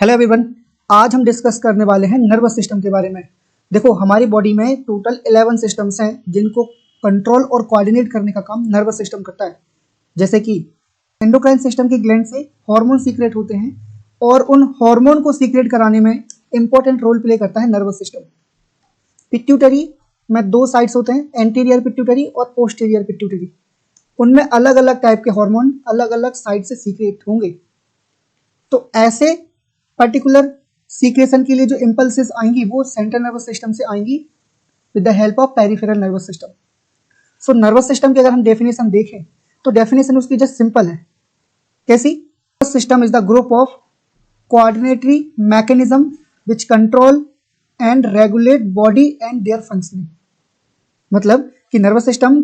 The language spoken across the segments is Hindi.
हेलो एवरीवन, आज हम डिस्कस करने वाले हैं नर्वस सिस्टम के बारे में। देखो, हमारी बॉडी में टोटल 11 सिस्टम्स हैं जिनको कंट्रोल और कोऑर्डिनेट करने का काम नर्वस सिस्टम करता है। जैसे कि एंडोक्राइन सिस्टम की ग्लैंड से हार्मोन सीक्रेट होते हैं और उन हार्मोन को सीक्रेट कराने में इंपॉर्टेंट रोल प्ले करता है नर्वस सिस्टम। पिट्यूटरी में दो साइड्स होते हैं, एंटीरियर पिट्यूटरी और पोस्टीरियर पिट्यूटरी। उनमें अलग अलग टाइप के हार्मोन अलग अलग साइड से सीक्रेट होंगे। तो ऐसे पर्टिकुलर सीक्रेशन के लिए जो इम्पल्सेस आएंगी वो सेंट्रल नर्वस सिस्टम से आएंगी with the help of peripheral nervous system. So nervous system की अगर हम डेफिनेशन देखें तो डेफिनेशन उसकी जस्ट सिंपल है। कैसी? System is the group of coordinatory mechanism which control and regulate body and their functioning. मतलब कि नर्वस सिस्टम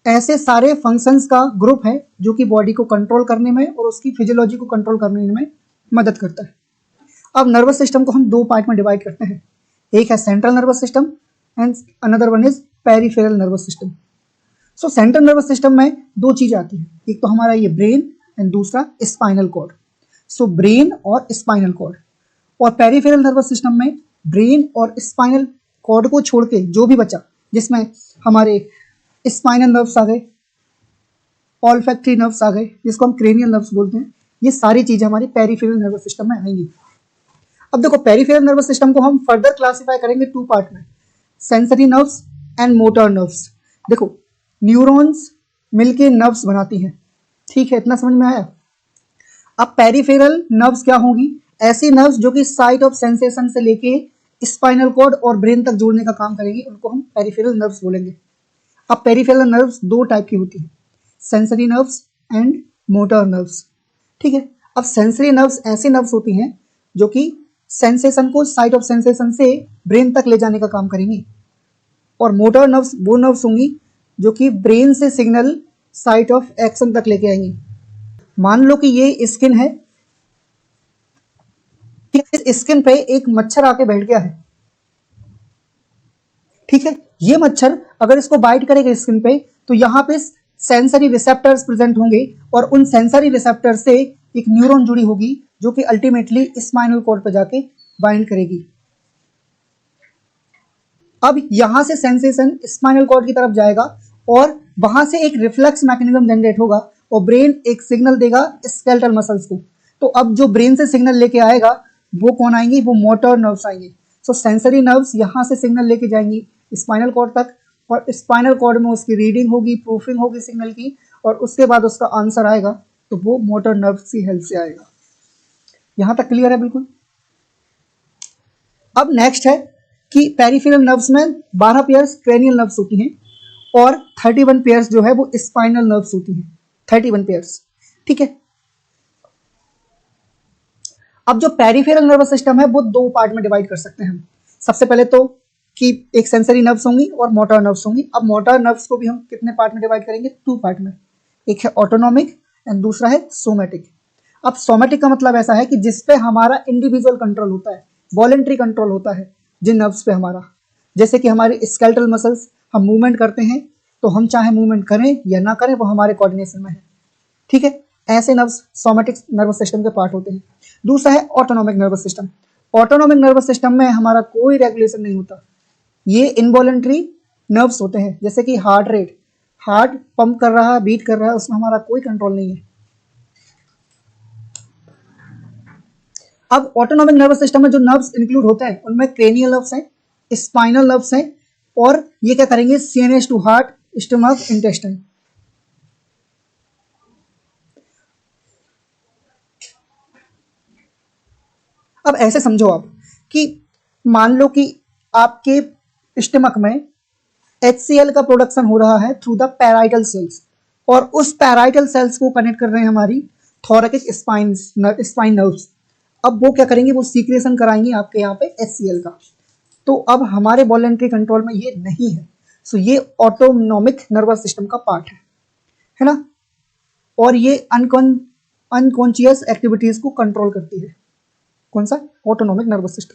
ऐसे सारे फंक्शंस का ग्रुप है जो कि बॉडी को कंट्रोल करने में और उसकी फिजियोलॉजी को कंट्रोल करने में मदद करता है। अब नर्वस सिस्टम को हम दो पार्ट में डिवाइड करते हैं, एक है central nervous system and another one is peripheral nervous system. So central nervous system में दो चीजें आती हैं, एक तो हमारा ये ब्रेन एंड दूसरा स्पाइनल कॉर्ड। सो ब्रेन और स्पाइनल कॉर्ड। और पेरिफेरल नर्वस सिस्टम में ब्रेन और स्पाइनल कॉर्ड को छोड़ के जो भी बचा, जिसमें हमारे स्पाइनल नर्व्स आ गए, ऑल्फैक्टरी नर्व्स आ गए जिसको हम क्रेनियल नर्व्स बोलते हैं, ये सारी चीजें हमारी पेरिफेरल नर्वस सिस्टम में आएंगी। अब देखो, पेरिफेरल नर्वस सिस्टम को हम फर्दर क्लासिफाई करेंगे टू पार्ट में, sensory nerves and motor nerves. देखो, न्यूरॉन्स मिलके नर्व्स बनाती हैं, ठीक है, इतना समझ में आया। अब पेरिफेरल नर्व्स क्या होंगी? ऐसी नर्व्स जो कि साइट ऑफ सेंसेशन से लेके स्पाइनल कॉर्ड और ब्रेन तक जोड़ने का काम करेंगी, उनको हम पेरिफेरल नर्व्स बोलेंगे। अब पेरिफेरल नर्व्स दो टाइप की होती हैं, sensory nerves and motor nerves, ठीक है। अब सेंसरी नर्व्स ऐसी नर्व्स होती हैं जो कि सेंसेशन को साइट ऑफ सेंसेशन से ब्रेन तक ले जाने का काम करेंगी, और मोटर नर्व्स वो नर्व्स होंगी जो कि ब्रेन से सिग्नल साइट ऑफ एक्शन तक लेके आएंगी। मान लो कि ये स्किन है, इस स्किन पे एक मच्छर आके बैठ गया है, ठीक है। ये मच्छर अगर इसको बाइट करेगा स्किन पे तो यहाँ पे सेंसरी रिसेप्टर्स प्रेजेंट होंगे और उन सेंसरी रिसेप्टर से एक न्यूरॉन जुड़ी होगी जो कि अल्टीमेटली स्पाइनल कॉर्ड पर जाके बाइंड करेगी। अब यहां से सेंसेशन स्पाइनल कॉर्ड की तरफ जाएगा और वहां से एक रिफ्लेक्स मैकेनिज्म जनरेट होगा और ब्रेन एक सिग्नल देगा स्केलेटल मसल्स को। तो अब जो ब्रेन से सिग्नल लेके आएगा वो कौन आएंगी? वो मोटर नर्व्स आएंगी। सो सेंसरी नर्व्स यहां से सिग्नल लेके जाएंगी स्पाइनल कॉर्ड तक, और स्पाइनल कॉर्ड में उसकी रीडिंग होगी, प्रूफिंग होगी सिग्नल की, और उसके बाद उसका आंसर आएगा तो वो मोटर नर्व्स की हेल्प से आएगा। यहां तक क्लियर है बिल्कुल? अब नेक्स्ट है कि पेरिफेरल नर्व्स में 12 पेयर्स क्रेनियल नर्व्स होती हैं और 31 पेयर्स जो है वो स्पाइनल नर्व्स होती हैं, 31 पेयर्स, ठीक है। अब जो पेरिफेरल नर्वस सिस्टम है वो दो पार्ट में डिवाइड कर सकते हैं हम। सबसे पहले तो कि एक सेंसरी नर्व्स होंगी और मोटर नर्व्स होंगी। अब मोटर नर्व्स को भी हम कितने पार्ट में डिवाइड करेंगे? टू पार्ट में, एक है ऑटोनॉमिक एंड दूसरा है सोमैटिक। अब सोमैटिक का मतलब ऐसा है कि जिसपे हमारा इंडिविजुअल कंट्रोल होता है, वॉलेंट्री कंट्रोल होता है जिन नर्व्स पे हमारा, जैसे कि हमारे स्केलेटल मसल्स, हम मूवमेंट करते हैं तो हम चाहे मूवमेंट करें या ना करें वो हमारे कोऑर्डिनेशन में है, ठीक है। ऐसे नर्व्स सोमैटिक नर्वस सिस्टम के पार्ट होते हैं। दूसरा है autonomic nervous system. Autonomic nervous system में हमारा कोई रेगुलेशन नहीं होता, ये इनवॉलेंट्री नर्व्स होते हैं। जैसे कि हार्ट रेट, हार्ट पंप कर रहा है, बीट कर रहा है, उसमें हमारा कोई कंट्रोल नहीं है। अब ऑटोनॉमिक नर्वस सिस्टम में जो नर्व्स इंक्लूड होते हैं उनमें क्रेनियल नर्व्स हैं, स्पाइनल नर्व्स हैं, और ये क्या करेंगे? CNS to heart, stomach, intestine. अब ऐसे समझो आप कि मान लो कि आपके स्टमक में HCl का प्रोडक्शन हो रहा है थ्रू द पैराइटल सेल्स, और उस पैराइटल सेल्स को कनेक्ट कर रहे हैं हमारी थोरैकिक स्पाइन नर्व्स। अब वो क्या करेंगे? वो सीक्रेशन कराएंगे आपके यहाँ पे HCl का। तो अब हमारे वॉलेंट्री कंट्रोल में ये नहीं है। सो ये ऑटोनॉमिक नर्वस सिस्टम का पार्ट है ना, और ये अनकॉन्शियस एक्टिविटीज को कंट्रोल करती है। कौन सा? Autonomic nervous system.